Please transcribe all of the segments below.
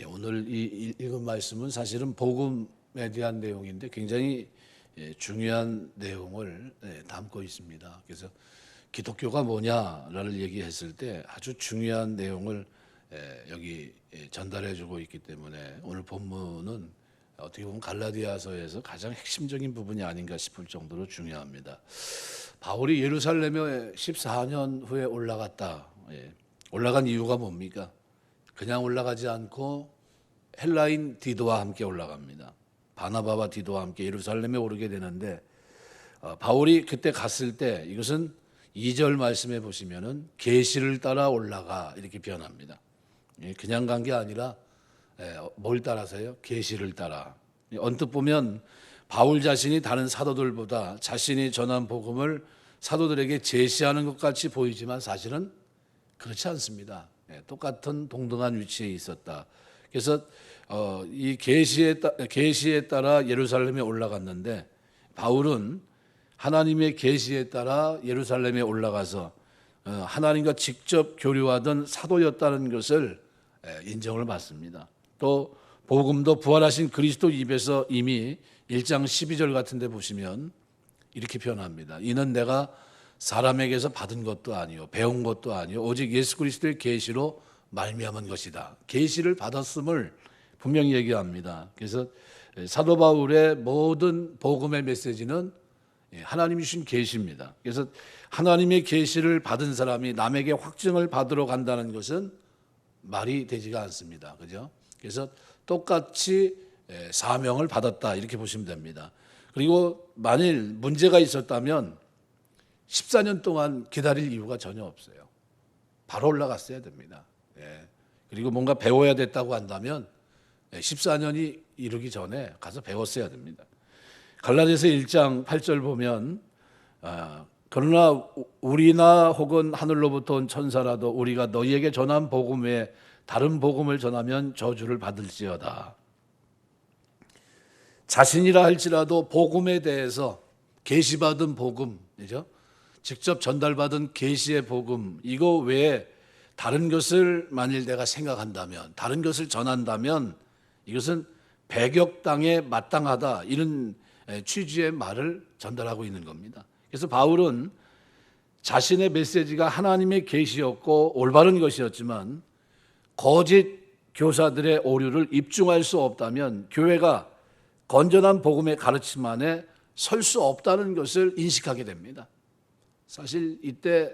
오늘 이 읽은 말씀은 사실은 복음에 대한 내용인데 굉장히 중요한 내용을 담고 있습니다. 그래서 기독교가 뭐냐를 얘기했을 때 아주 중요한 내용을 여기 전달해주고 있기 때문에 오늘 본문은 어떻게 보면 갈라디아서에서 가장 핵심적인 부분이 아닌가 싶을 정도로 중요합니다. 바울이 예루살렘에 14년 후에 올라갔다. 올라간 이유가 뭡니까? 그냥 올라가지 않고 헬라인 디도와 함께 올라갑니다. 바나바와 디도와 함께 예루살렘에 오르게 되는데 바울이 그때 갔을 때 이것은 2절 말씀해 보시면은 계시를 따라 올라가 이렇게 변합니다. 그냥 간 게 아니라 뭘 따라서요? 계시를 따라. 언뜻 보면 바울 자신이 다른 사도들보다 자신이 전한 복음을 사도들에게 제시하는 것 같이 보이지만 사실은 그렇지 않습니다. 똑같은 동등한 위치에 있었다. 그래서 이 계시에 따라 예루살렘에 올라갔는데 바울은 하나님의 계시에 따라 예루살렘에 올라가서 하나님과 직접 교류하던 사도였다는 것을 인정을 받습니다. 또 복음도 부활하신 그리스도 입에서 이미 1장 12절 같은 데 보시면 이렇게 표현합니다. 이는 내가 사람에게서 받은 것도 아니요 배운 것도 아니요 오직 예수 그리스도의 계시로 말미암은 것이다. 계시를 받았음을 분명히 얘기합니다. 그래서 사도 바울의 모든 복음의 메시지는 하나님이 주신 계시입니다. 그래서 하나님의 계시를 받은 사람이 남에게 확증을 받으러 간다는 것은 말이 되지가 않습니다. 그죠? 그래서 똑같이 사명을 받았다 이렇게 보시면 됩니다. 그리고 만일 문제가 있었다면 14년 동안 기다릴 이유가 전혀 없어요. 바로 올라갔어야 됩니다. 그리고 뭔가 배워야 됐다고 한다면 14년이 이르기 전에 가서 배웠어야 됩니다. 갈라디아서 1장 8절 보면 그러나 우리나 혹은 하늘로부터 온 천사라도 우리가 너희에게 전한 복음 외에 다른 복음을 전하면 저주를 받을지어다. 자신이라 할지라도 복음에 대해서 계시받은 복음이죠. 직접 전달받은 계시의 복음 이거 외에 다른 것을 만일 내가 생각한다면 다른 것을 전한다면 이것은 배격당에 마땅하다 이런 취지의 말을 전달하고 있는 겁니다. 그래서 바울은 자신의 메시지가 하나님의 계시였고 올바른 것이었지만 거짓 교사들의 오류를 입증할 수 없다면 교회가 건전한 복음의 가르침 안에 설 수 없다는 것을 인식하게 됩니다. 사실 이때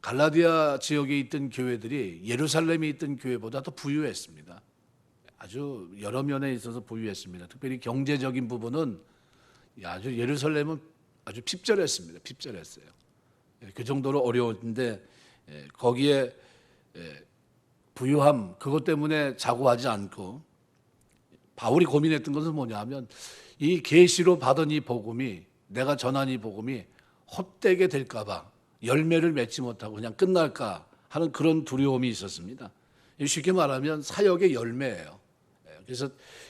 갈라디아 지역에 있던 교회들이 예루살렘에 있던 교회보다 더 부유했습니다. 아주 여러 면에 있어서 부유했습니다. 특별히 경제적인 부분은 아주 예루살렘은 아주 핍절했습니다. 핍절했어요. 그 정도로 어려웠는데 거기에 부유함 그것 때문에 자고하지 않고 바울이 고민했던 것은 뭐냐 하면 이 계시로 받은 이 복음이 내가 전한 이 복음이 헛되게 될까 봐 열매를 맺지 못하고 그냥 끝날까 하는 그런 두려움이 있었습니다. 쉽게 말하면 사역의 열매예요. 그래서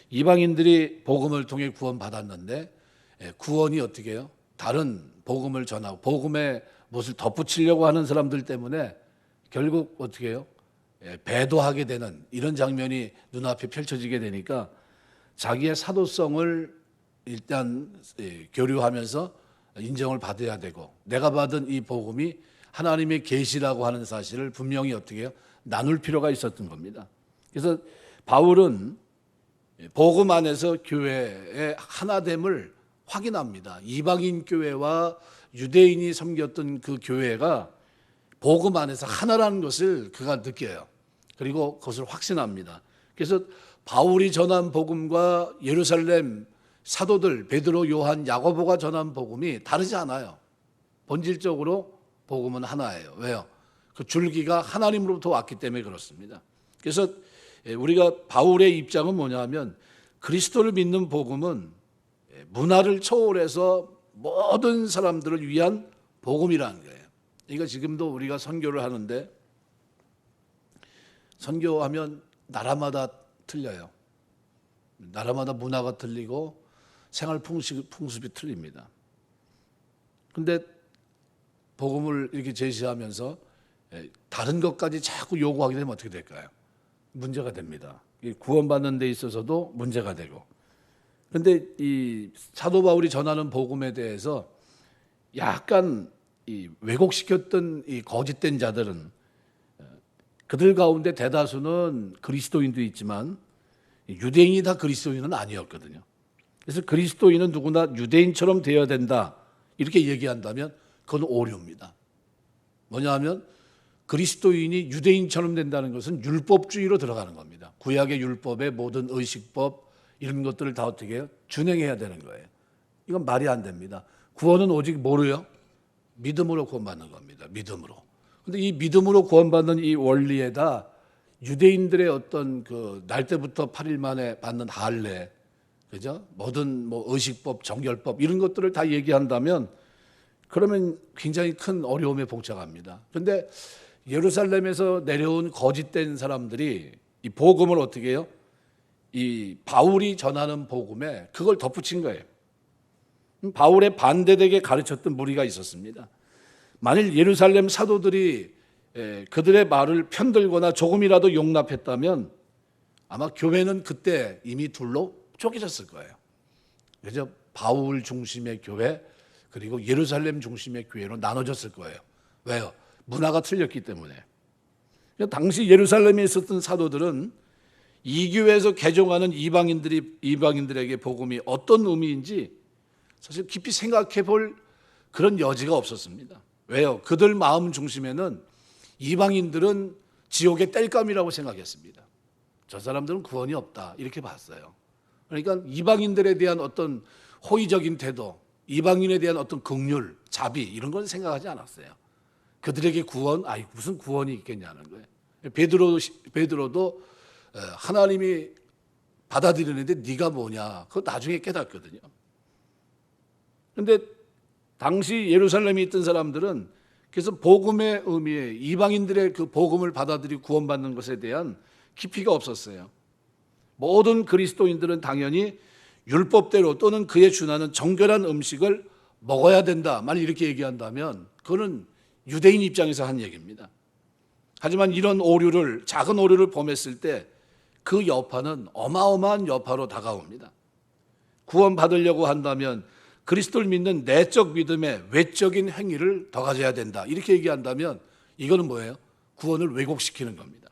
이방인들이 복음을 통해 구원받았는데 구원이 어떻게 해요? 다른 복음을 전하고 복음에 무엇을 덧붙이려고 하는 사람들 때문에 결국 어떻게 해요? 배도하게 되는 이런 장면이 눈앞에 펼쳐지게 되니까 자기의 사도성을 일단 교류하면서 인정을 받아야 되고 내가 받은 이 복음이 하나님의 계시라고 하는 사실을 분명히 어떻게 해요? 나눌 필요가 있었던 겁니다. 그래서 바울은 복음 안에서 교회의 하나됨을 확인합니다. 이방인 교회와 유대인이 섬겼던 그 교회가 복음 안에서 하나라는 것을 그가 느껴요. 그리고 그것을 확신합니다. 그래서 바울이 전한 복음과 예루살렘 사도들 베드로, 요한, 야고보가 전한 복음이 다르지 않아요. 본질적으로 복음은 하나예요. 왜요? 그 줄기가 하나님으로부터 왔기 때문에 그렇습니다. 그래서 우리가 바울의 입장은 뭐냐 하면 그리스도를 믿는 복음은 문화를 초월해서 모든 사람들을 위한 복음이라는 거예요. 그러니까 지금도 우리가 선교를 하는데 선교하면 나라마다 틀려요. 나라마다 문화가 틀리고 생활 풍습이 틀립니다. 그런데 복음을 이렇게 제시하면서 다른 것까지 자꾸 요구하게 되면 어떻게 될까요? 문제가 됩니다. 구원받는 데 있어서도 문제가 되고. 그런데 이 사도 바울이 전하는 복음에 대해서 약간 이 왜곡시켰던 이 거짓된 자들은 그들 가운데 대다수는 그리스도인도 있지만 유대인이 다 그리스도인은 아니었거든요. 그래서 그리스도인은 누구나 유대인처럼 되어야 된다 이렇게 얘기한다면 그건 오류입니다. 뭐냐 하면 그리스도인이 유대인처럼 된다는 것은 율법주의로 들어가는 겁니다. 구약의 율법의 모든 의식법 이런 것들을 다 어떻게 해요? 준행해야 되는 거예요. 이건 말이 안 됩니다. 구원은 오직 뭐로요? 믿음으로 구원받는 겁니다. 믿음으로. 근데 이 믿음으로 구원받는 이 원리에다 유대인들의 어떤 그 날 때부터 8일 만에 받는 할례, 그죠? 모든 뭐 의식법, 정결법 이런 것들을 다 얘기한다면 그러면 굉장히 큰 어려움에 봉착합니다. 그런데 예루살렘에서 내려온 거짓된 사람들이 이 복음을 어떻게 해요? 이 바울이 전하는 복음에 그걸 덧붙인 거예요. 바울의 반대되게 가르쳤던 무리가 있었습니다. 만일 예루살렘 사도들이 그들의 말을 편들거나 조금이라도 용납했다면 아마 교회는 그때 이미 둘로 쪼개졌을 거예요. 그래서 바울 중심의 교회 그리고 예루살렘 중심의 교회로 나눠졌을 거예요. 왜요? 문화가 틀렸기 때문에. 당시 예루살렘에 있었던 사도들은 이 교회에서 개종하는 이방인들에게 복음이 어떤 의미인지 사실 깊이 생각해 볼 그런 여지가 없었습니다. 왜요? 그들 마음 중심에는 이방인들은 지옥의 땔감이라고 생각했습니다. 저 사람들은 구원이 없다 이렇게 봤어요. 그러니까 이방인들에 대한 어떤 호의적인 태도, 이방인에 대한 어떤 긍휼, 자비 이런 건 생각하지 않았어요. 그들에게 구원, 무슨 구원이 있겠냐는 거예요. 베드로도 하나님이 받아들이는데 네가 뭐냐? 그거 나중에 깨닫거든요. 그런데 당시 예루살렘에 있던 사람들은 그래서 복음의 의미에 이방인들의 그 복음을 받아들이고 구원받는 것에 대한 깊이가 없었어요. 모든 그리스도인들은 당연히 율법대로 또는 그에 준하는 정결한 음식을 먹어야 된다. 만약 이렇게 얘기한다면 그거는 유대인 입장에서 한 얘기입니다. 하지만 이런 오류를 작은 오류를 범했을 때 그 여파는 어마어마한 여파로 다가옵니다. 구원받으려고 한다면 그리스도를 믿는 내적 믿음에 외적인 행위를 더 가져야 된다. 이렇게 얘기한다면 이거는 뭐예요? 구원을 왜곡시키는 겁니다.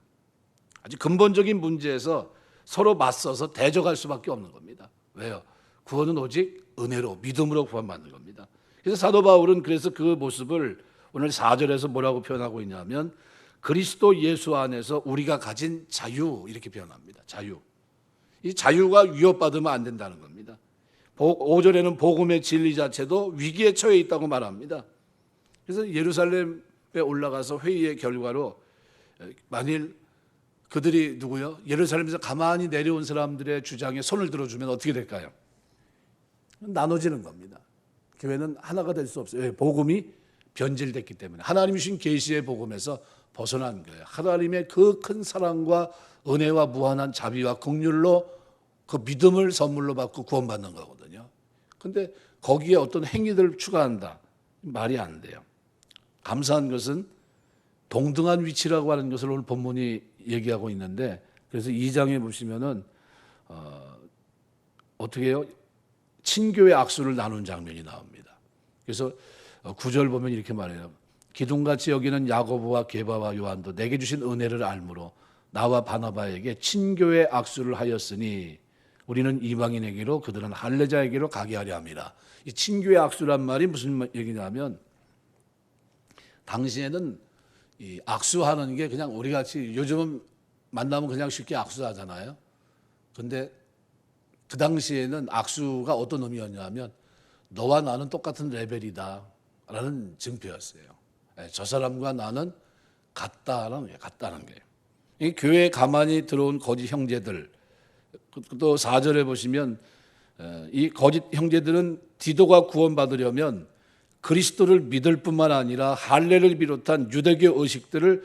아주 근본적인 문제에서 서로 맞서서 대적할 수밖에 없는 겁니다. 왜요? 구원은 오직 은혜로 믿음으로 구원받는 겁니다. 그래서 사도 바울은 그래서 그 모습을 오늘 4절에서 뭐라고 표현하고 있냐면 그리스도 예수 안에서 우리가 가진 자유 이렇게 표현합니다. 자유. 이 자유가 위협받으면 안 된다는 겁니다. 5절에는 복음의 진리 자체도 위기에 처해 있다고 말합니다. 그래서 예루살렘에 올라가서 회의의 결과로 만일 그들이 누구요? 예루살렘에서 가만히 내려온 사람들의 주장에 손을 들어주면 어떻게 될까요? 나눠지는 겁니다. 교회는 하나가 될 수 없어요. 왜? 복음이 변질됐기 때문에. 하나님이 주신 계시의 복음에서 벗어난 거예요. 하나님의 그 큰 사랑과 은혜와 무한한 자비와 긍휼로 그 믿음을 선물로 받고 구원받는 거거든요. 그런데 거기에 어떤 행위들을 추가한다. 말이 안 돼요. 감사한 것은 동등한 위치라고 하는 것을 오늘 본문이 얘기하고 있는데 그래서 2장에 보시면은 어떻게 해요? 친교의 악수를 나눈 장면이 나옵니다. 그래서 9절 보면 이렇게 말해요. 기둥같이 여기는 야고보와 게바와 요한도 내게 주신 은혜를 알므로 나와 바나바에게 친교의 악수를 하였으니 우리는 이방인에게로 그들은 할례자에게로 가게 하려 함이라. 이 친교의 악수란 말이 무슨 얘기냐면 당시에는 이 악수하는 게 그냥 우리 같이 요즘은 만나면 그냥 쉽게 악수하잖아요. 근데 그 당시에는 악수가 어떤 의미였냐면 너와 나는 똑같은 레벨이다 라는 증표였어요. 저 사람과 나는 같다는 거예요. 이 교회에 가만히 들어온 거짓 형제들 또 4절에 보시면 이 거짓 형제들은 디도가 구원받으려면 그리스도를 믿을 뿐만 아니라 할례를 비롯한 유대교 의식들을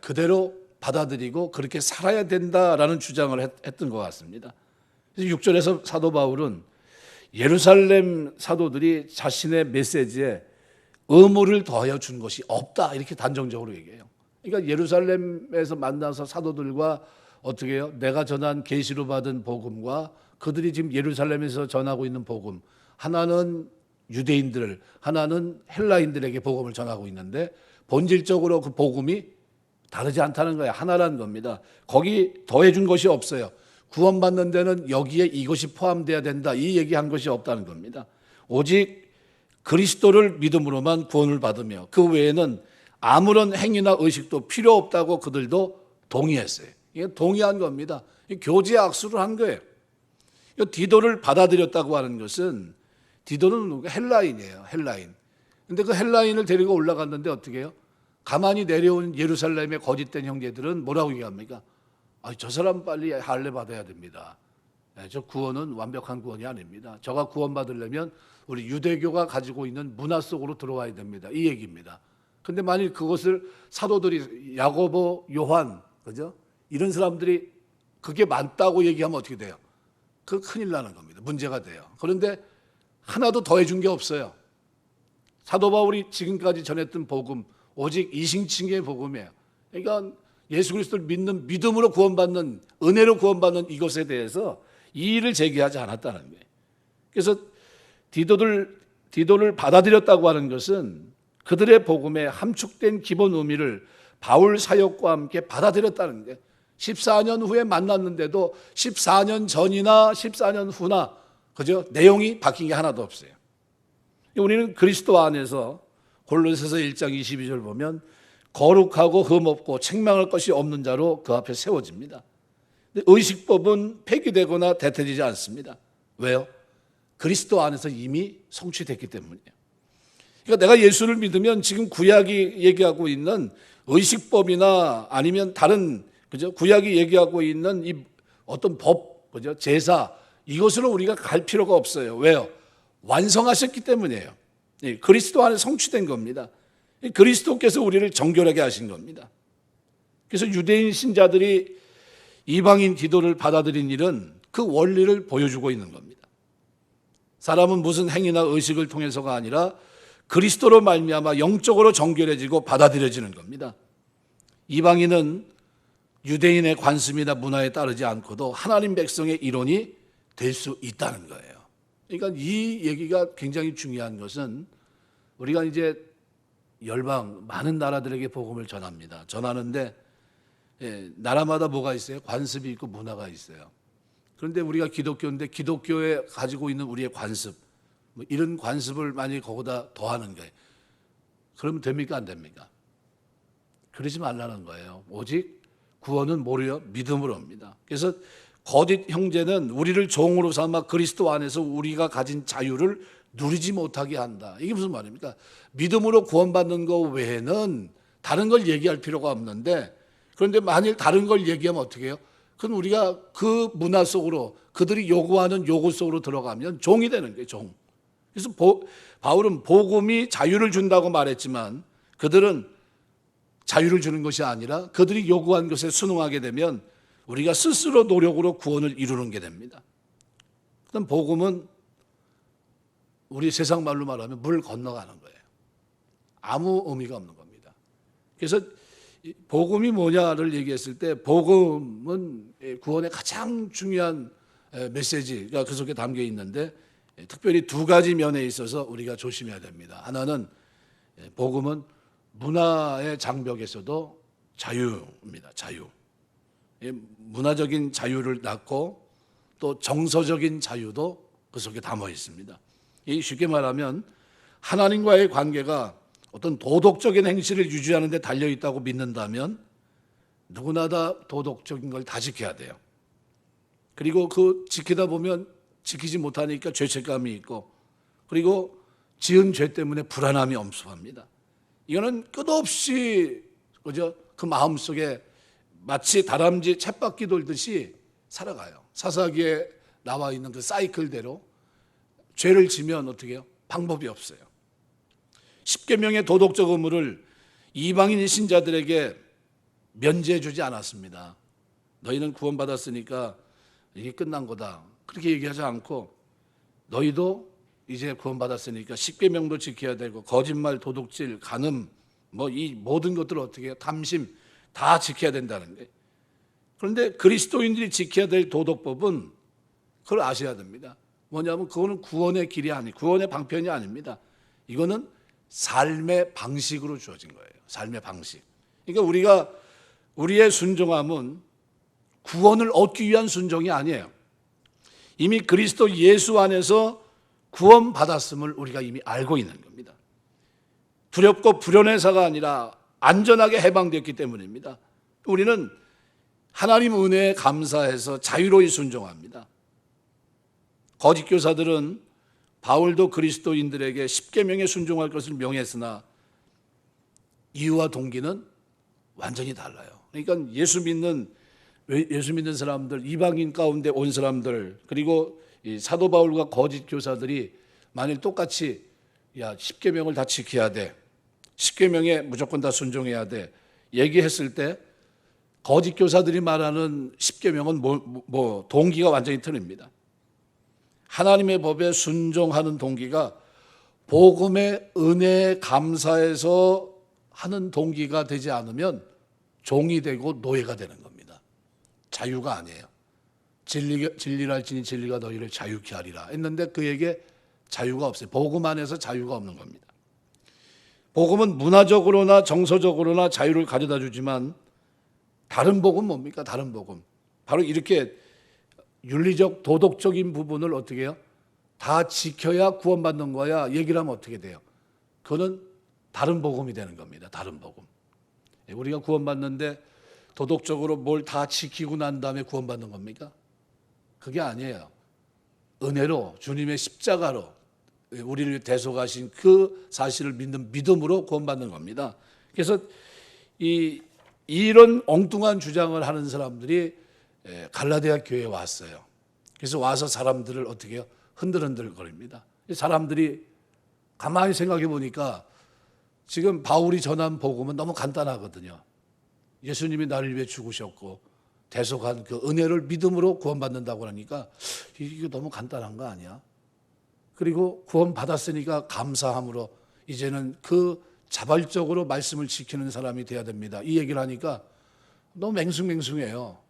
그대로 받아들이고 그렇게 살아야 된다라는 주장을 했던 것 같습니다. 그래서 6절에서 사도 바울은 예루살렘 사도들이 자신의 메시지에 의무를 더하여 준 것이 없다 이렇게 단정적으로 얘기해요. 그러니까 예루살렘에서 만나서 사도들과 어떻게 해요? 내가 전한 계시로 받은 복음과 그들이 지금 예루살렘에서 전하고 있는 복음, 하나는 유대인들, 하나는 헬라인들에게 복음을 전하고 있는데 본질적으로 그 복음이 다르지 않다는 거예요. 하나라는 겁니다. 거기 더해준 것이 없어요. 구원받는 데는 여기에 이것이 포함돼야 된다, 이 얘기한 것이 없다는 겁니다. 오직 그리스도를 믿음으로만 구원을 받으며 그 외에는 아무런 행위나 의식도 필요 없다고 그들도 동의했어요. 이게 동의한 겁니다. 교제 악수를 한 거예요. 디도를 받아들였다고 하는 것은, 디도는 헬라인이에요. 헬라인. 근데 그 헬라인을 데리고 올라갔는데 어떻게 해요? 가만히 내려온 예루살렘의 거짓된 형제들은 뭐라고 얘기합니까? 저 사람 빨리 할례 받아야 됩니다. 저 구원은 완벽한 구원이 아닙니다. 저가 구원받으려면 우리 유대교가 가지고 있는 문화 속으로 들어와야 됩니다. 이 얘기입니다. 근데 만일 그것을 사도들이 야고보, 요한, 그죠? 이런 사람들이 그게 맞다고 얘기하면 어떻게 돼요? 그 큰일 나는 겁니다. 문제가 돼요. 그런데 하나도 더해준 게 없어요. 사도 바울이 지금까지 전했던 복음, 오직 이신칭의 복음이에요. 그러니까 예수 그리스도를 믿는 믿음으로 구원받는, 은혜로 구원받는 이것에 대해서 이의를 제기하지 않았다는 거예요. 그래서 디도를 받아들였다고 하는 것은 그들의 복음에 함축된 기본 의미를 바울 사역과 함께 받아들였다는 거예요. 14년 후에 만났는데도 14년 전이나 14년 후나 그죠? 내용이 바뀐 게 하나도 없어요. 우리는 그리스도 안에서 골로새서 1장 22절 보면 거룩하고 흠없고 책망할 것이 없는 자로 그 앞에 세워집니다. 근데 의식법은 폐기되거나 대체되지 않습니다. 왜요? 그리스도 안에서 이미 성취됐기 때문이에요. 그러니까 내가 예수를 믿으면 지금 구약이 얘기하고 있는 의식법이나 아니면 다른, 그죠? 구약이 얘기하고 있는 이 어떤 법, 그죠? 제사, 이것으로 우리가 갈 필요가 없어요. 왜요? 완성하셨기 때문이에요. 그리스도 안에 성취된 겁니다. 그리스도께서 우리를 정결하게 하신 겁니다. 그래서 유대인 신자들이 이방인 기도를 받아들인 일은 그 원리를 보여주고 있는 겁니다. 사람은 무슨 행위나 의식을 통해서가 아니라 그리스도로 말미암아 영적으로 정결해지고 받아들여지는 겁니다. 이방인은 유대인의 관습이나 문화에 따르지 않고도 하나님 백성의 일원이 될 수 있다는 거예요. 그러니까 이 얘기가 굉장히 중요한 것은 우리가 이제 열방 많은 나라들에게 복음을 전합니다. 전하는데 나라마다 뭐가 있어요? 관습이 있고 문화가 있어요. 그런데 우리가 기독교인데 기독교에 가지고 있는 우리의 관습, 이런 관습을 만약에 거기다 더하는 거예요. 그러면 됩니까? 안 됩니까? 그러지 말라는 거예요. 오직 구원은 뭐래요? 믿음으로 옵니다. 그래서 거짓 형제는 우리를 종으로 삼아 그리스도 안에서 우리가 가진 자유를 누리지 못하게 한다. 이게 무슨 말입니까? 믿음으로 구원받는 것 외에는 다른 걸 얘기할 필요가 없는데, 그런데 만일 다른 걸 얘기하면 어떻게 해요? 그럼 우리가 그 문화 속으로, 그들이 요구하는 요구 속으로 들어가면 종이 되는 거예요. 종. 그래서 바울은 복음이 자유를 준다고 말했지만 그들은 자유를 주는 것이 아니라 그들이 요구한 것에 순응하게 되면 우리가 스스로 노력으로 구원을 이루는 게 됩니다. 그럼 복음은 우리 세상 말로 말하면 물 건너가는 거예요. 아무 의미가 없는 겁니다. 그래서 복음이 뭐냐를 얘기했을 때 복음은 구원의 가장 중요한 메시지가 그 속에 담겨 있는데 특별히 두 가지 면에 있어서 우리가 조심해야 됩니다. 하나는 복음은 문화의 장벽에서도 자유입니다. 자유. 문화적인 자유를 낳고 또 정서적인 자유도 그 속에 담아 있습니다. 쉽게 말하면 하나님과의 관계가 어떤 도덕적인 행실을 유지하는 데 달려 있다고 믿는다면 누구나 다 도덕적인 걸 다 지켜야 돼요. 그리고 그 지키다 보면 지키지 못하니까 죄책감이 있고, 그리고 지은 죄 때문에 불안함이 엄습합니다. 이거는 끝없이 그죠? 그 마음속에 마치 다람쥐 쳇바퀴 돌듯이 살아가요. 사사기에 나와 있는 그 사이클대로 죄를 지면 어떻게 해요? 방법이 없어요. 십계명의 도덕적 의무를 이방인 신자들에게 면제해 주지 않았습니다. 너희는 구원받았으니까 이게 끝난 거다, 그렇게 얘기하지 않고 너희도 이제 구원받았으니까 십계명도 지켜야 되고 거짓말, 도둑질, 간음, 이 모든 것들을 어떻게 해요? 탐심 다 지켜야 된다는 거예요. 그런데 그리스도인들이 지켜야 될 도덕법은 그걸 아셔야 됩니다. 뭐냐면 그거는 구원의 길이 아니고 구원의 방편이 아닙니다. 이거는 삶의 방식으로 주어진 거예요. 삶의 방식. 그러니까 우리가 우리의 순종함은 구원을 얻기 위한 순종이 아니에요. 이미 그리스도 예수 안에서 구원받았음을 우리가 이미 알고 있는 겁니다. 두렵고 불연해서가 아니라 안전하게 해방되었기 때문입니다. 우리는 하나님 은혜에 감사해서 자유로이 순종합니다. 거짓 교사들은 바울도 그리스도인들에게 십계명에 순종할 것을 명했으나 이유와 동기는 완전히 달라요. 그러니까 예수 믿는 사람들, 이방인 가운데 온 사람들, 그리고 이 사도 바울과 거짓 교사들이 만일 똑같이 야 십계명을 다 지켜야 돼, 십계명에 무조건 다 순종해야 돼 얘기했을 때 거짓 교사들이 말하는 십계명은 동기가 완전히 틀립니다. 하나님의 법에 순종하는 동기가 복음의 은혜에 감사해서 하는 동기가 되지 않으면 종이 되고 노예가 되는 겁니다. 자유가 아니에요. 진리를 알지니 진리가 너희를 자유케 하리라 했는데 그에게 자유가 없어요. 복음 안에서 자유가 없는 겁니다. 복음은 문화적으로나 정서적으로나 자유를 가져다 주지만 다른 복음 뭡니까? 다른 복음. 바로 이렇게 윤리적 도덕적인 부분을 어떻게 해요? 다 지켜야 구원받는 거야 얘기를 하면 어떻게 돼요? 그거는 다른 복음이 되는 겁니다. 다른 복음. 우리가 구원받는데 도덕적으로 뭘 다 지키고 난 다음에 구원받는 겁니까? 그게 아니에요. 은혜로 주님의 십자가로 우리를 대속하신 그 사실을 믿는 믿음으로 구원받는 겁니다. 그래서 이런 엉뚱한 주장을 하는 사람들이 갈라디아 교회에 왔어요. 그래서 와서 사람들을 어떻게 해요? 흔들흔들거립니다. 사람들이 가만히 생각해 보니까 지금 바울이 전한 복음은 너무 간단하거든요. 예수님이 나를 위해 죽으셨고 대속한 그 은혜를 믿음으로 구원받는다고 하니까 이게 너무 간단한 거 아니야? 그리고 구원받았으니까 감사함으로 이제는 그 자발적으로 말씀을 지키는 사람이 돼야 됩니다. 이 얘기를 하니까 너무 맹숭맹숭해요.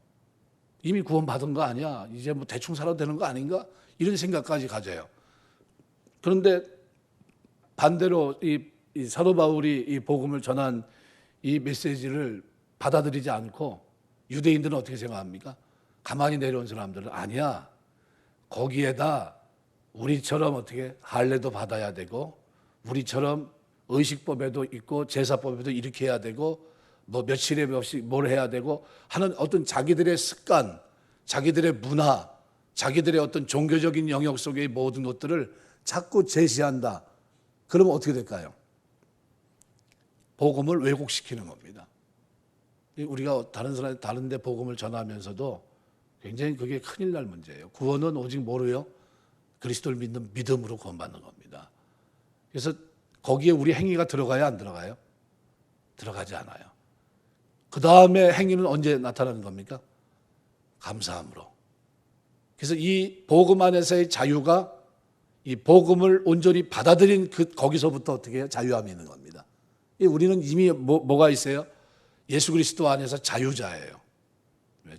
이미 구원받은 거 아니야? 이제 뭐 대충 살아도 되는 거 아닌가? 이런 생각까지 가져요. 그런데 반대로 이 사도 바울이 이 복음을 전한 이 메시지를 받아들이지 않고 유대인들은 어떻게 생각합니까? 가만히 내려온 사람들은 아니야. 거기에다 우리처럼 어떻게 할례도 받아야 되고 우리처럼 의식법에도 있고 제사법에도 이렇게 해야 되고 뭐 며칠에 몇씩 뭘 해야 되고 하는 어떤 자기들의 습관, 자기들의 문화, 자기들의 어떤 종교적인 영역 속의 모든 것들을 자꾸 제시한다. 그러면 어떻게 될까요? 복음을 왜곡시키는 겁니다. 우리가 다른 데 복음을 전하면서도 굉장히 그게 큰일 날 문제예요. 구원은 오직 뭐로요? 그리스도를 믿는 믿음으로 구원받는 겁니다. 그래서 거기에 우리 행위가 들어가야 안 들어가요? 들어가지 않아요. 그 다음에 행위는 언제 나타나는 겁니까? 감사함으로. 그래서 이 복음 안에서의 자유가 이 복음을 온전히 받아들인 거기서부터 어떻게 해요? 자유함이 있는 겁니다. 우리는 이미 뭐가 있어요? 예수 그리스도 안에서 자유자예요.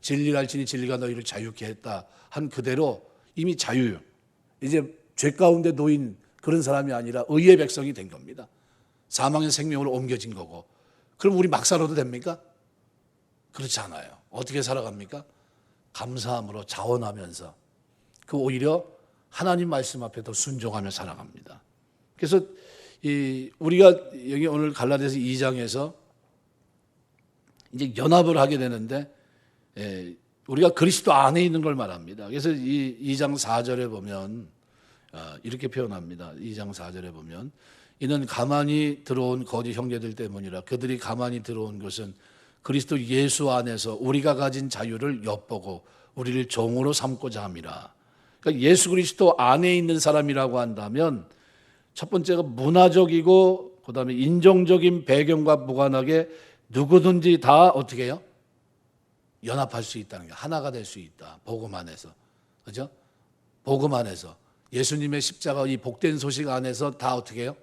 진리를 알지니 진리가 너희를 자유케 했다 한 그대로 이미 자유예요. 이제 죄 가운데 놓인 그런 사람이 아니라 의의 백성이 된 겁니다. 사망의 생명으로 옮겨진 거고. 그럼 우리 막 살아도 됩니까? 그렇지 않아요. 어떻게 살아갑니까? 감사함으로 자원하면서 그 오히려 하나님 말씀 앞에 더 순종하며 살아갑니다. 그래서 우리가 여기 오늘 갈라디아서 2장에서 이제 연합을 하게 되는데 우리가 그리스도 안에 있는 걸 말합니다. 그래서 이 2장 4절에 보면 이렇게 표현합니다. 2장 4절에 보면 이는 가만히 들어온 거짓 형제들 때문이라. 그들이 가만히 들어온 것은 그리스도 예수 안에서 우리가 가진 자유를 엿보고 우리를 종으로 삼고자 함이라. 그러니까 예수 그리스도 안에 있는 사람이라고 한다면 첫 번째가 문화적이고 그다음에 인종적인 배경과 무관하게 누구든지 다 어떻게 해요? 연합할 수 있다는 게 하나가 될 수 있다. 복음 안에서. 그죠? 복음 안에서. 예수님의 십자가 이 복된 소식 안에서 다 어떻게 해요?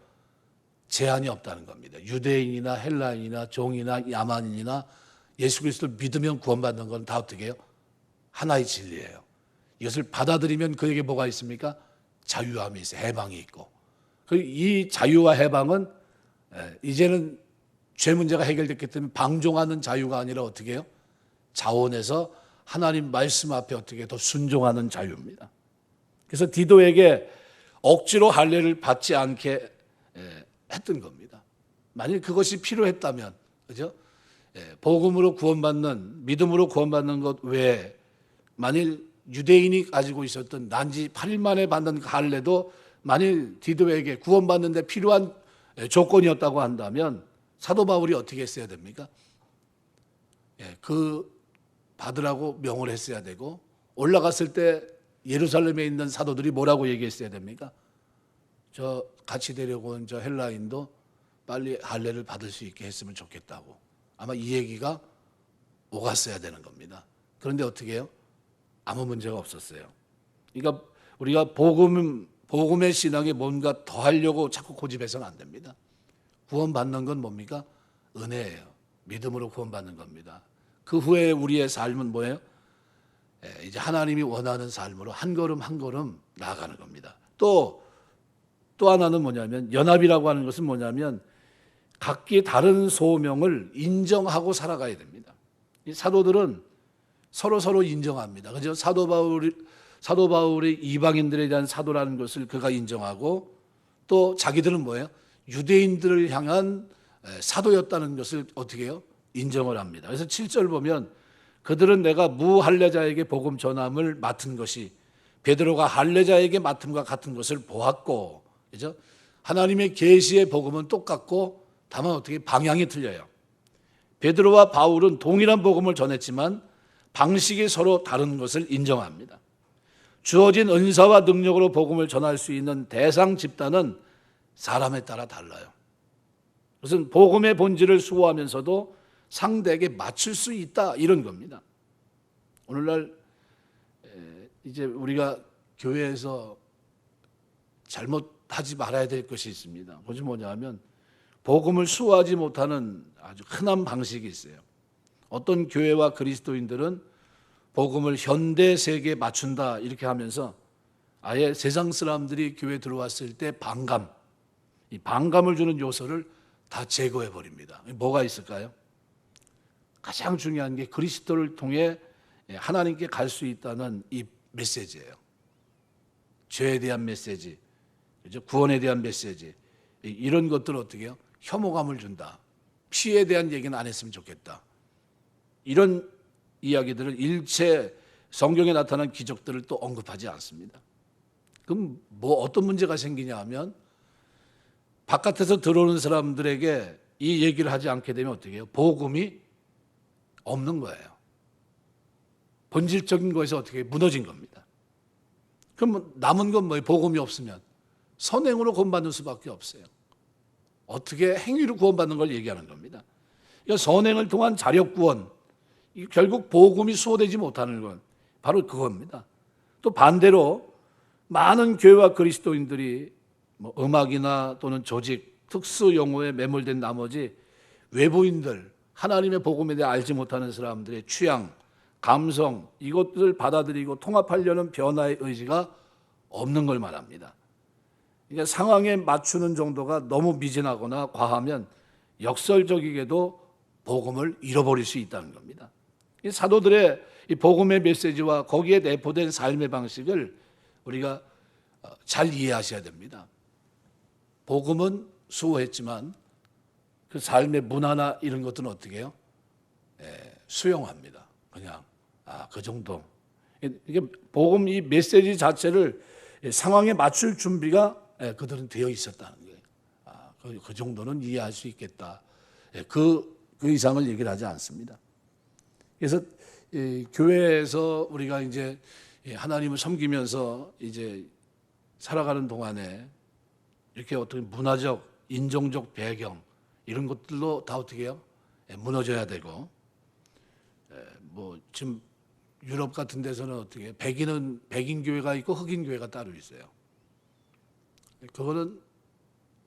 제한이 없다는 겁니다. 유대인이나 헬라인이나 종이나 야만인이나 예수 그리스도를 믿으면 구원받는 건 다 어떻게 해요? 하나의 진리예요. 이것을 받아들이면 그에게 뭐가 있습니까? 자유함이 있어요. 해방이 있고. 이 자유와 해방은 이제는 죄 문제가 해결됐기 때문에 방종하는 자유가 아니라 어떻게 해요? 자원해서 하나님 말씀 앞에 어떻게 더 순종하는 자유입니다. 그래서 디도에게 억지로 할례를 받지 않게 했던 겁니다. 만일 그것이 필요했다면, 그죠? 복음으로 구원받는, 믿음으로 구원받는 것 외에 만일 유대인이 가지고 있었던 난지 8일 만에 받는 그 할례도 만일 디도에게 구원받는 데 필요한 조건이었다고 한다면 사도 바울이 어떻게 했어야 됩니까? 그 받으라고 명을 했어야 되고, 올라갔을 때 예루살렘에 있는 사도들이 뭐라고 얘기했어야 됩니까? 저 같이 데려온 저 헬라인도 빨리 할례를 받을 수 있게 했으면 좋겠다고. 아마 이 얘기가 오갔어야 되는 겁니다. 그런데 어떻게 해요? 아무 문제가 없었어요. 그러니까 우리가 복음의 신앙에 뭔가 더 하려고 자꾸 고집해서는 안 됩니다. 구원받는 건 뭡니까? 은혜예요. 믿음으로 구원받는 겁니다. 그 후에 우리의 삶은 뭐예요? 이제 하나님이 원하는 삶으로 한 걸음 한 걸음 나아가는 겁니다. 또 하나는 뭐냐면, 연합이라고 하는 것은 뭐냐면 각기 다른 소명을 인정하고 살아가야 됩니다. 이 사도들은 서로 인정합니다. 그죠? 사도 바울이 이방인들에 대한 사도라는 것을 그가 인정하고, 또 자기들은 뭐예요? 유대인들을 향한 사도였다는 것을 어떻게 해요? 인정을 합니다. 그래서 7절 보면 그들은 내가 무할례자에게 복음 전함을 맡은 것이 베드로가 할례자에게 맡음과 같은 것을 보았고, 그죠? 하나님의 계시의 복음은 똑같고 다만 어떻게 방향이 틀려요. 베드로와 바울은 동일한 복음을 전했지만 방식이 서로 다른 것을 인정합니다. 주어진 은사와 능력으로 복음을 전할 수 있는 대상 집단은 사람에 따라 달라요. 그것은 복음의 본질을 수호하면서도 상대에게 맞출 수 있다, 이런 겁니다. 오늘날 이제 우리가 교회에서 잘못하지 말아야 될 것이 있습니다. 그것이 뭐냐면 복음을 수호하지 못하는 아주 흔한 방식이 있어요. 어떤 교회와 그리스도인들은 복음을 현대 세계에 맞춘다 이렇게 하면서 아예 세상 사람들이 교회에 들어왔을 때 이 반감을 주는 요소를 다 제거해 버립니다. 뭐가 있을까요? 가장 중요한 게 그리스도를 통해 하나님께 갈 수 있다는 이 메시지예요. 죄에 대한 메시지, 구원에 대한 메시지, 이런 것들을 어떻게 해요? 혐오감을 준다. 피해에 대한 얘기는 안 했으면 좋겠다. 이런 이야기들을 일체 성경에 나타난 기적들을 또 언급하지 않습니다. 그럼 뭐 어떤 문제가 생기냐 하면 바깥에서 들어오는 사람들에게 이 얘기를 하지 않게 되면 어떻게 해요? 복음이 없는 거예요. 본질적인 것에서 어떻게 무너진 겁니다. 그럼 남은 건 뭐예요? 복음이 없으면 선행으로 구원받는 수밖에 없어요. 어떻게 행위로 구원받는 걸 얘기하는 겁니다. 그러니까 선행을 통한 자력 구원, 결국 복음이 수호되지 못하는 건 바로 그겁니다. 또 반대로 많은 교회와 그리스도인들이 뭐 음악이나 또는 조직, 특수 용어에 매몰된 나머지 외부인들, 하나님의 복음에 대해 알지 못하는 사람들의 취향, 감성, 이것들을 받아들이고 통합하려는 변화의 의지가 없는 걸 말합니다. 그러니까 상황에 맞추는 정도가 너무 미진하거나 과하면 역설적이게도 복음을 잃어버릴 수 있다는 겁니다. 이 사도들의 이 복음의 메시지와 거기에 내포된 삶의 방식을 우리가 잘 이해하셔야 됩니다. 복음은 수호했지만 그 삶의 문화나 이런 것들은 어떻게 해요? 수용합니다. 그냥 그 정도. 이게 복음 이 메시지 자체를 상황에 맞출 준비가 그들은 되어 있었다는 거예요. 그 정도는 이해할 수 있겠다. 그 이상을 얘기를 하지 않습니다. 그래서 교회에서 우리가 이제 하나님을 섬기면서 이제 살아가는 동안에 이렇게 어떤 문화적, 인종적 배경 이런 것들로 다 어떻게 해요? 무너져야 되고, 뭐 지금 유럽 같은 데서는 어떻게 백인 교회가 있고 흑인 교회가 따로 있어요. 그거는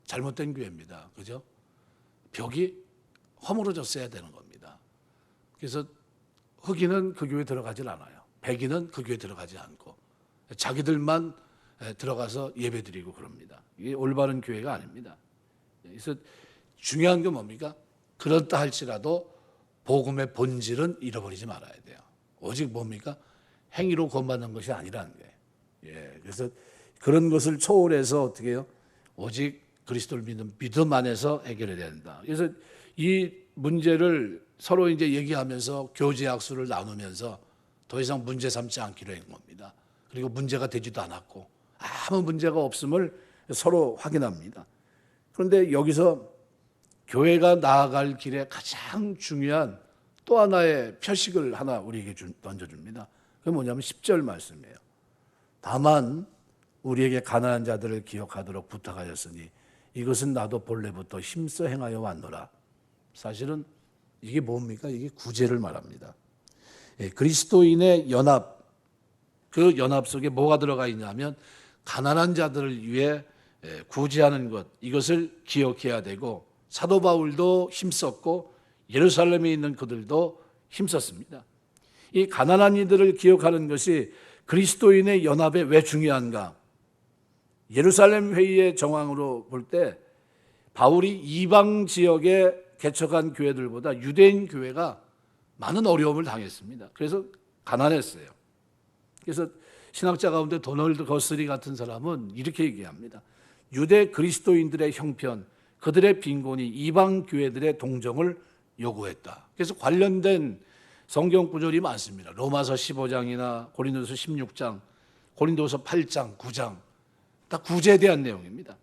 잘못된 교회입니다. 그죠? 벽이 허물어졌어야 되는 겁니다. 그래서 흑인은 그 교회 들어가질 않아요. 백인은 그 교회 들어가지 않고 자기들만 들어가서 예배드리고 그럽니다. 이게 올바른 교회가 아닙니다. 그래서 중요한 게 뭡니까? 그렇다 할지라도 복음의 본질은 잃어버리지 말아야 돼요. 오직 뭡니까? 행위로 구원받는 것이 아니라는 거예요. 예, 그래서 그런 것을 초월해서 어떻게 해요? 오직 그리스도를 믿는 믿음 안에서 해결해야 된다. 그래서 이 문제를 서로 이제 얘기하면서 교제 약수를 나누면서 더 이상 문제 삼지 않기로 한 겁니다. 그리고 문제가 되지도 않았고 아무 문제가 없음을 서로 확인합니다. 그런데 여기서 교회가 나아갈 길에 가장 중요한 또 하나의 표식을 하나 우리에게 던져줍니다. 그게 뭐냐면 10절 말씀이에요. 다만 우리에게 가난한 자들을 기억하도록 부탁하였으니 이것은 나도 본래부터 힘써 행하여 왔노라. 사실은 이게 뭡니까? 이게 구제를 말합니다. 그리스도인의 연합, 그 연합 속에 뭐가 들어가 있냐면 가난한 자들을 위해 구제하는 것, 이것을 기억해야 되고 사도 바울도 힘썼고 예루살렘에 있는 그들도 힘썼습니다. 이 가난한 이들을 기억하는 것이 그리스도인의 연합에 왜 중요한가? 예루살렘 회의의 정황으로 볼 때 바울이 이방 지역에 개척한 교회들보다 유대인 교회가 많은 어려움을 당했습니다. 그래서 가난했어요. 그래서 신학자 가운데 도널드 거스리 같은 사람은 이렇게 얘기합니다. 유대 그리스도인들의 형편, 그들의 빈곤이 이방 교회들의 동정을 요구했다. 그래서 관련된 성경 구절이 많습니다. 로마서 15장이나 고린도서 16장, 고린도서 8장, 9장 다 구제에 대한 내용입니다.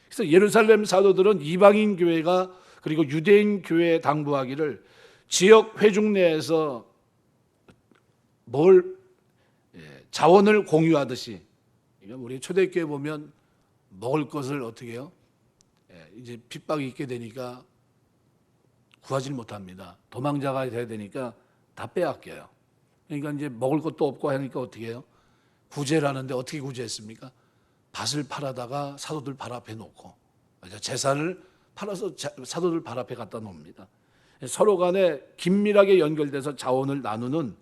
그래서 예루살렘 사도들은 이방인 교회가 그리고 유대인 교회에 당부하기를 지역 회중 내에서 자원을 공유하듯이, 우리 초대교회 보면 먹을 것을 어떻게 해요? 이제 핍박이 있게 되니까 구하지 못합니다. 도망자가 돼야 되니까 다 빼앗겨요. 그러니까 이제 먹을 것도 없고 하니까 어떻게 해요? 구제를 하는데 어떻게 구제했습니까? 밭을 팔아다가 사도들 발 앞에 놓고 재산을 팔아서 사도들 발 앞에 갖다 놓습니다. 서로 간에 긴밀하게 연결돼서 자원을 나누는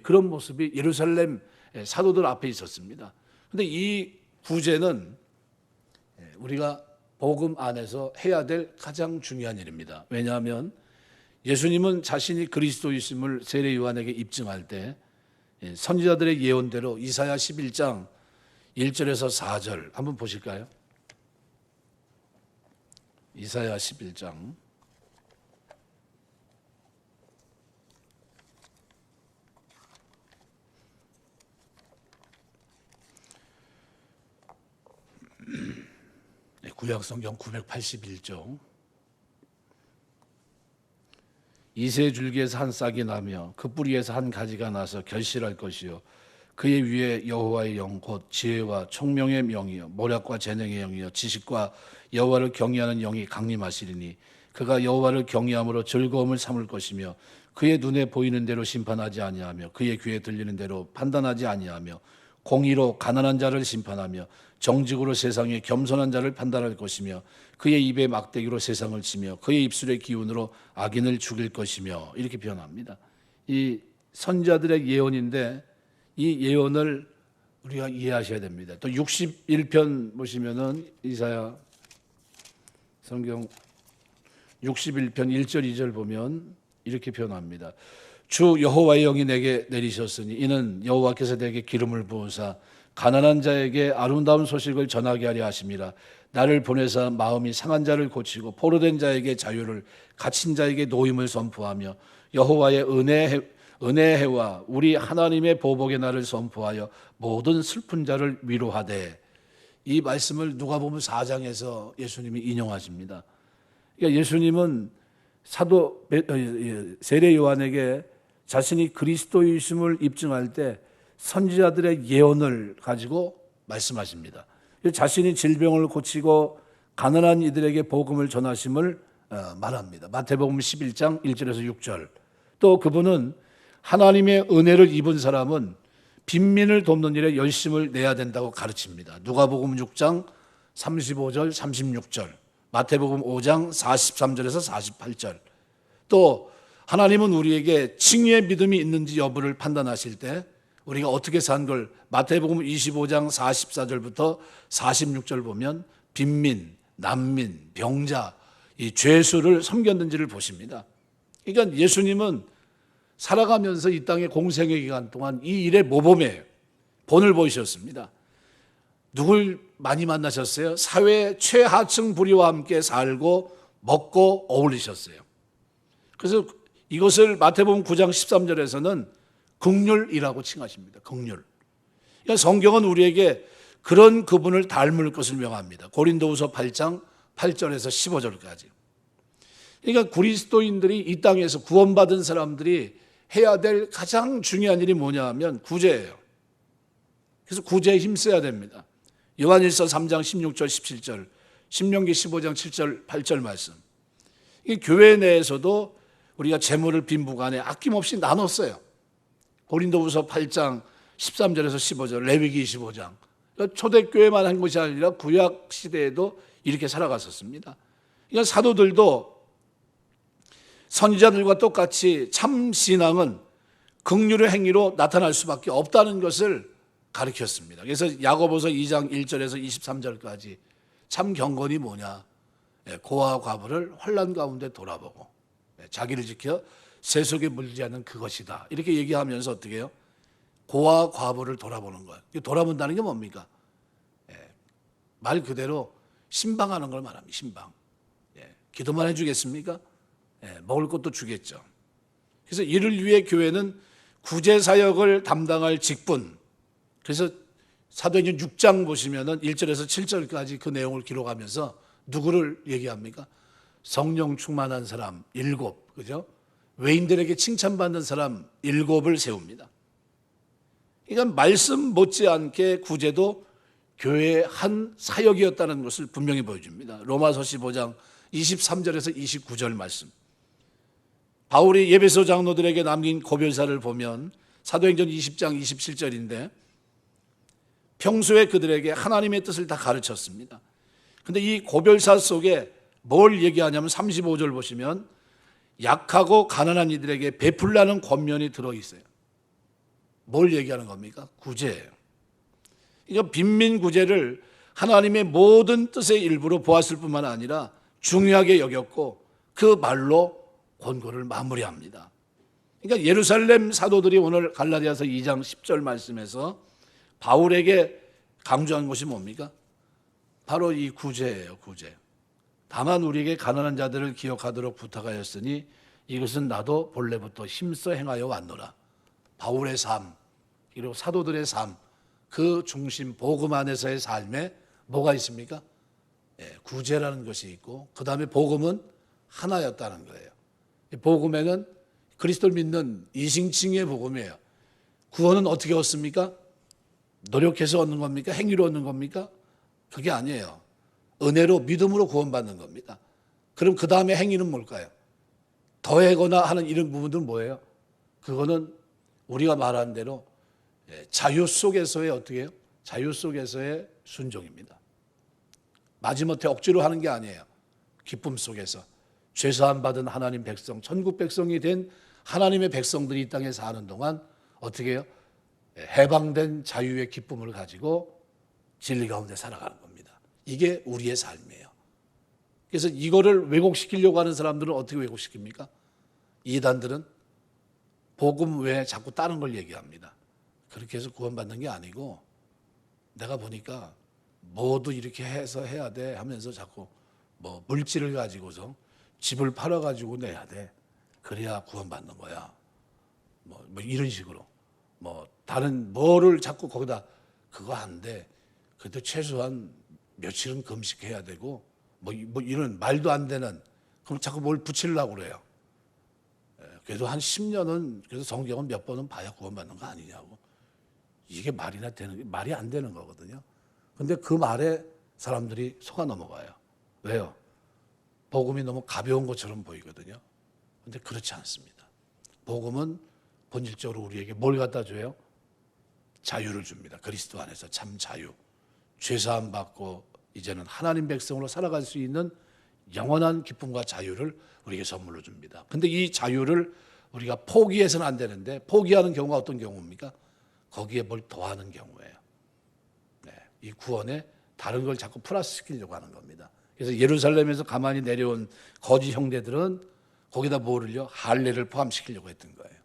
그런 모습이 예루살렘 사도들 앞에 있었습니다. 그런데 이 구제는 우리가 복음 안에서 해야 될 가장 중요한 일입니다. 왜냐하면 예수님은 자신이 그리스도이심을 세례 요한에게 입증할 때 선지자들의 예언대로 이사야 11장 1절에서 4절 한번 보실까요? 이사야 11장 구약성경 981쪽. 이새 줄기에서 한 싹이 나며 그 뿌리에서 한 가지가 나서 결실할 것이요 그의 위에 여호와의 영 곧 지혜와 총명의 영이요 모략과 재능의 영이요 지식과 여호와를 경외하는 영이 강림하시리니 그가 여호와를 경외함으로 즐거움을 삼을 것이며 그의 눈에 보이는 대로 심판하지 아니하며 그의 귀에 들리는 대로 판단하지 아니하며 공의로 가난한 자를 심판하며 정직으로 세상에 겸손한 자를 판단할 것이며 그의 입에 막대기로 세상을 치며 그의 입술의 기운으로 악인을 죽일 것이며 이렇게 표현합니다. 이 선지자들의 예언인데 이 예언을 우리가 이해하셔야 됩니다. 또 61편 보시면은 이사야 성경 61편 1절 2절 보면 이렇게 표현합니다. 주 여호와의 영이 내게 내리셨으니 이는 여호와께서 내게 기름을 부으사 가난한 자에게 아름다운 소식을 전하게 하려 하심이라. 나를 보내사 마음이 상한 자를 고치고 포로된 자에게 자유를 갇힌 자에게 노임을 선포하며 여호와의 은혜해와 우리 하나님의 보복의 날을 선포하여 모든 슬픈 자를 위로하되. 이 말씀을 누가복음 4장에서 예수님이 인용하십니다. 그러니까 예수님은 사도 세례 요한에게 자신이 그리스도이심을 입증할 때 선지자들의 예언을 가지고 말씀하십니다. 자신이 질병을 고치고 가난한 이들에게 복음을 전하심을 말합니다. 마태복음 11장 1절에서 6절. 또 그분은 하나님의 은혜를 입은 사람은 빈민을 돕는 일에 열심을 내야 된다고 가르칩니다. 누가복음 6장 35절 36절, 마태복음 5장 43절에서 48절. 또 하나님은 우리에게 칭의의 믿음이 있는지 여부를 판단하실 때 우리가 어떻게 산 걸 마태복음 25장 44절부터 46절 보면 빈민, 난민, 병자, 이 죄수를 섬겼는지를 보십니다. 그러니까 예수님은 살아가면서 이 땅의 공생의 기간 동안 이 일의 모범이에요. 본을 보이셨습니다. 누굴 많이 만나셨어요? 사회 최하층 부류와 함께 살고 먹고 어울리셨어요. 그래서 이것을 마태복음 9장 13절에서는 긍휼이라고 칭하십니다. 긍휼. 그러니까 성경은 우리에게 그런 그분을 닮을 것을 명합니다. 고린도후서 8장 8절에서 15절까지. 그러니까 그리스도인들이 이 땅에서 구원받은 사람들이 해야 될 가장 중요한 일이 뭐냐 하면 구제예요. 그래서 구제에 힘써야 됩니다. 요한일서 3장 16절 17절, 신명기 15장 7절 8절 말씀. 이 교회 내에서도 우리가 재물을 빈부간에 아낌없이 나눴어요. 고린도후서 8장 13절에서 15절, 레위기 25장. 초대교회만 한 것이 아니라 구약 시대에도 이렇게 살아갔었습니다. 그러니까 사도들도 선지자들과 똑같이 참 신앙은 긍휼의 행위로 나타날 수밖에 없다는 것을 가르쳤습니다. 그래서 야고보서 2장 1절에서 23절까지 참 경건이 뭐냐? 고아 과부를 환난 가운데 돌아보고 자기를 지켜 세속에 물지 않는 그것이다. 이렇게 얘기하면서 어떻게 해요? 고아 과부를 돌아보는 거예요. 돌아본다는 게 뭡니까? 말 그대로 신방하는 걸 말합니다. 신방. 기도만 해주겠습니까? 먹을 것도 주겠죠. 그래서 이를 위해 교회는 구제사역을 담당할 직분, 그래서 사도행전 6장 보시면은 1절에서 7절까지 그 내용을 기록하면서 누구를 얘기합니까? 성령 충만한 사람 7, 그죠? 외인들에게 칭찬받는 사람 7을 세웁니다. 그러니까 말씀 못지않게 구제도 교회의 한 사역이었다는 것을 분명히 보여줍니다. 로마서 15장 23절에서 29절 말씀. 바울이 예배소 장로들에게 남긴 고별사를 보면 사도행전 20장 27절인데 평소에 그들에게 하나님의 뜻을 다 가르쳤습니다. 그런데 이 고별사 속에 뭘 얘기하냐면 35절 보시면 약하고 가난한 이들에게 베풀라는 권면이 들어있어요. 뭘 얘기하는 겁니까? 구제예요. 그러니까 빈민 구제를 하나님의 모든 뜻의 일부로 보았을 뿐만 아니라 중요하게 여겼고 그 말로 권고를 마무리합니다. 그러니까 예루살렘 사도들이 오늘 갈라디아서 2장 10절 말씀에서 바울에게 강조한 것이 뭡니까? 바로 이 구제예요. 구제. 다만 우리에게 가난한 자들을 기억하도록 부탁하였으니 이것은 나도 본래부터 힘써 행하여 왔노라. 바울의 삶, 그리고 사도들의 삶, 그 중심 복음 안에서의 삶에 뭐가 있습니까? 구제라는 것이 있고 그 다음에 복음은 하나였다는 거예요. 복음에는 그리스도를 믿는 이신칭의 복음이에요. 구원은 어떻게 얻습니까? 노력해서 얻는 겁니까? 행위로 얻는 겁니까? 그게 아니에요. 은혜로 믿음으로 구원받는 겁니다. 그럼 그 다음에 행위는 뭘까요? 더하거나 하는 이런 부분들은 뭐예요? 그거는 우리가 말한 대로 자유 속에서의 어떻게 해요? 자유 속에서의 순종입니다. 마지못해 억지로 하는 게 아니에요. 기쁨 속에서 죄사함 받은 하나님 백성, 천국 백성이 된 하나님의 백성들이 이 땅에 사는 동안 어떻게 해요? 해방된 자유의 기쁨을 가지고 진리 가운데 살아가는 겁니다. 이게 우리의 삶이에요. 그래서 이거를 왜곡시키려고 하는 사람들은 어떻게 왜곡시킵니까? 이단들은 복음 외에 자꾸 다른 걸 얘기합니다. 그렇게 해서 구원받는 게 아니고 내가 보니까 뭐도 이렇게 해서 해야 돼 하면서 자꾸 뭐 물질을 가지고서 집을 팔아가지고 내야 돼. 그래야 구원받는 거야. 뭐 이런 식으로. 뭐 다른 뭐를 자꾸 거기다 그거 안 돼. 그래도 최소한 며칠은 금식해야 되고 뭐 이런 말도 안 되는 그럼 자꾸 뭘 붙이려고 그래요. 그래도 한 10년은 그래서 성경은 몇 번은 봐야 구원받는 거 아니냐고. 이게 말이 안 되는 거거든요. 근데 그 말에 사람들이 속아 넘어가요. 왜요? 복음이 너무 가벼운 것처럼 보이거든요. 근데 그렇지 않습니다. 복음은 본질적으로 우리에게 뭘 갖다 줘요? 자유를 줍니다. 그리스도 안에서 참 자유. 죄사함 받고 이제는 하나님 백성으로 살아갈 수 있는 영원한 기쁨과 자유를 우리에게 선물로 줍니다. 근데 이 자유를 우리가 포기해서는 안 되는데, 포기하는 경우가 어떤 경우입니까? 거기에 뭘 더하는 경우예요. 네, 이 구원에 다른 걸 자꾸 플러스 시키려고 하는 겁니다. 그래서 예루살렘에서 가만히 내려온 거짓 형제들은 거기다 뭐를요? 할례를 포함시키려고 했던 거예요.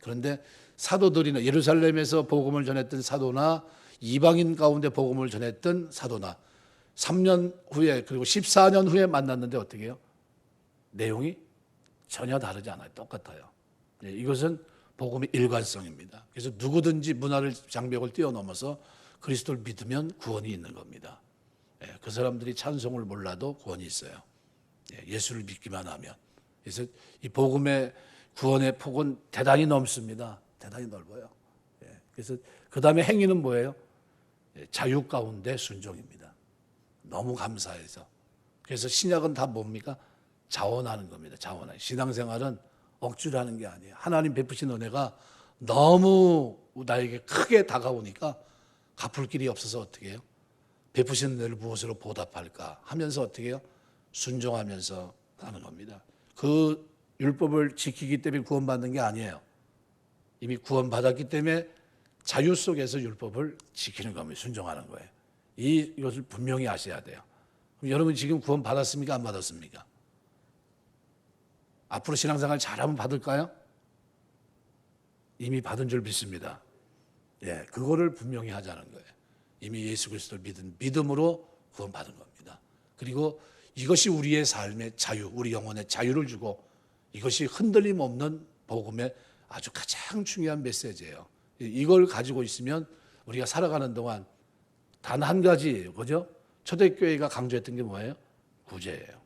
그런데 사도들이나 예루살렘에서 복음을 전했던 사도나 이방인 가운데 복음을 전했던 사도나 3년 후에 그리고 14년 후에 만났는데 어떻게 해요? 내용이 전혀 다르지 않아요. 똑같아요. 네, 이것은 복음의 일관성입니다. 그래서 누구든지 문화를 장벽을 뛰어넘어서 그리스도를 믿으면 구원이 있는 겁니다. 네, 그 사람들이 찬송을 몰라도 구원이 있어요. 네, 예수를 믿기만 하면. 그래서 이 복음의 구원의 폭은 대단히 넓습니다. 대단히 넓어요. 네, 그래서 그 다음에 행위는 뭐예요? 네, 자유 가운데 순종입니다. 너무 감사해서. 그래서 신약은 다 뭡니까? 자원하는 겁니다. 자원하는. 신앙생활은 억지로 하는 게 아니에요. 하나님 베푸신 은혜가 너무 나에게 크게 다가오니까 갚을 길이 없어서 어떻게 해요? 베푸신 은혜를 무엇으로 보답할까 하면서 어떻게 해요? 순종하면서 하는 겁니다. 그 율법을 지키기 때문에 구원받는 게 아니에요. 이미 구원받았기 때문에 자유 속에서 율법을 지키는 겁니다. 순종하는 거예요. 이것을 분명히 아셔야 돼요. 그럼 여러분 지금 구원받았습니까? 안 받았습니까? 앞으로 신앙생활 잘하면 받을까요? 이미 받은 줄 믿습니다. 예, 그거를 분명히 하자는 거예요. 이미 예수 그리스도를 믿은 믿음으로 구원받은 겁니다. 그리고 이것이 우리의 삶의 자유, 우리 영혼의 자유를 주고 이것이 흔들림 없는 복음의 아주 가장 중요한 메시지예요. 이걸 가지고 있으면 우리가 살아가는 동안 단 한 가지, 그죠? 초대교회가 강조했던 게 뭐예요? 구제예요.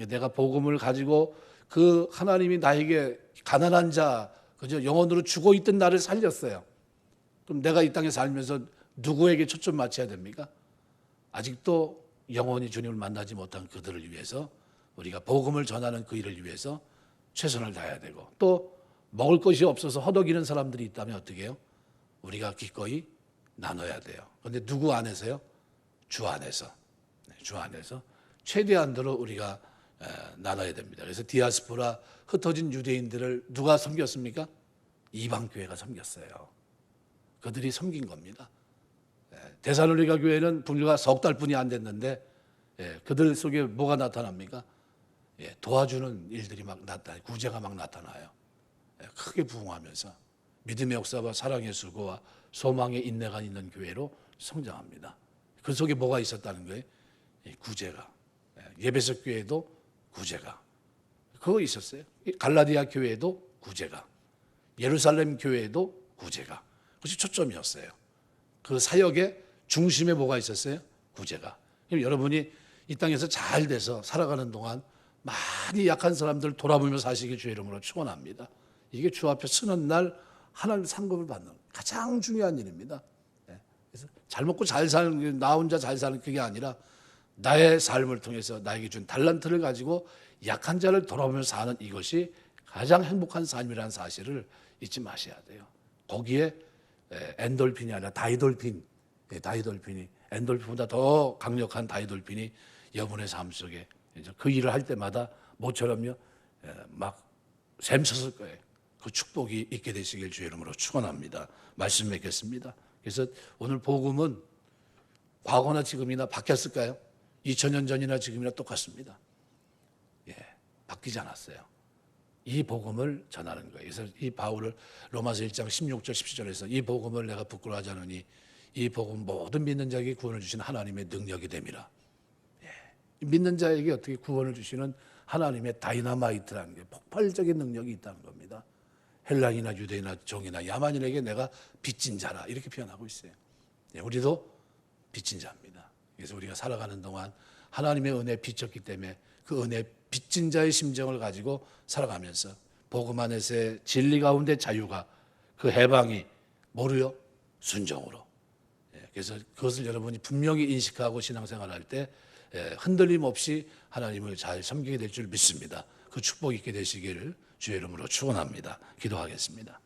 내가 복음을 가지고 그 하나님이 나에게 가난한 자, 그죠? 영혼으로 죽어 있던 나를 살렸어요. 그럼 내가 이 땅에 살면서 누구에게 초점 맞춰야 됩니까? 아직도 영원히 주님을 만나지 못한 그들을 위해서 우리가 복음을 전하는 그 일을 위해서 최선을 다해야 되고 또 먹을 것이 없어서 허덕이는 사람들이 있다면 어떻게 해요? 우리가 기꺼이 나눠야 돼요. 그런데 누구 안에서요? 주 안에서. 주 안에서 최대한도로 우리가 나눠야 됩니다. 그래서 디아스포라 흩어진 유대인들을 누가 섬겼습니까? 이방교회가 섬겼어요. 그들이 섬긴 겁니다. 데살로니가 교회는 불과 석 달뿐이 안 됐는데 그들 속에 뭐가 나타납니까? 도와주는 일들이 막 나타나요. 구제가 막 나타나요. 크게 부흥하면서 믿음의 역사와 사랑의 수고와 소망의 인내가 있는 교회로 성장합니다. 그 속에 뭐가 있었다는 거예요? 구제가. 예배석 교회도 구제가. 그거 있었어요. 갈라디아 교회도 구제가. 예루살렘 교회도 구제가. 그것이 초점이었어요. 그 사역의 중심에 뭐가 있었어요? 구제가. 여러분이 이 땅에서 잘 돼서 살아가는 동안 많이 약한 사람들 돌아보며 사시길 주의 이름으로 축원합니다. 이게 주 앞에 서는 날 하나님 상급을 받는 가장 중요한 일입니다. 그래서 잘 먹고 잘 사는, 나 혼자 잘 사는 그게 아니라 나의 삶을 통해서 나에게 준 달란트를 가지고 약한 자를 돌아보면서 사는 이것이 가장 행복한 삶이라는 사실을 잊지 마셔야 돼요. 거기에 엔돌핀이 아니라 다이돌핀, 다이돌핀이 엔돌핀보다 더 강력한 다이돌핀이 여러분의 삶 속에 그 일을 할 때마다 모처럼요 막 샘솟을 거예요. 그 축복이 있게 되시길 주의 이름으로 축원합니다. 말씀 맺겠습니다. 그래서 오늘 복음은 과거나 지금이나 바뀌었을까요? 2000년 전이나 지금이나 똑같습니다. 바뀌지 않았어요. 이 복음을 전하는 거예요. 그래서 이 바울을 로마서 1장 16절 17절에서 이 복음을 내가 부끄러워하지 않으니 이 복음 모든 믿는 자에게 구원을 주시는 하나님의 능력이 됨이라. 믿는 자에게 어떻게 구원을 주시는 하나님의 다이너마이트라는 게 폭발적인 능력이 있다는 겁니다. 헬라인이나 유대인이나 종이나 야만인에게 내가 빚진 자라 이렇게 표현하고 있어요. 우리도 빚진 자입니다. 그래서 우리가 살아가는 동안 하나님의 은혜에 빚졌기 때문에 그 은혜 빚진 자의 심정을 가지고 살아가면서 복음 안에서의 진리 가운데 자유가 그 해방이 뭐로요? 순종으로. 그래서 그것을 여러분이 분명히 인식하고 신앙생활할 때 흔들림 없이 하나님을 잘 섬기게 될 줄 믿습니다. 그 축복 있게 되시기를 주의 이름으로 축원합니다. 기도하겠습니다.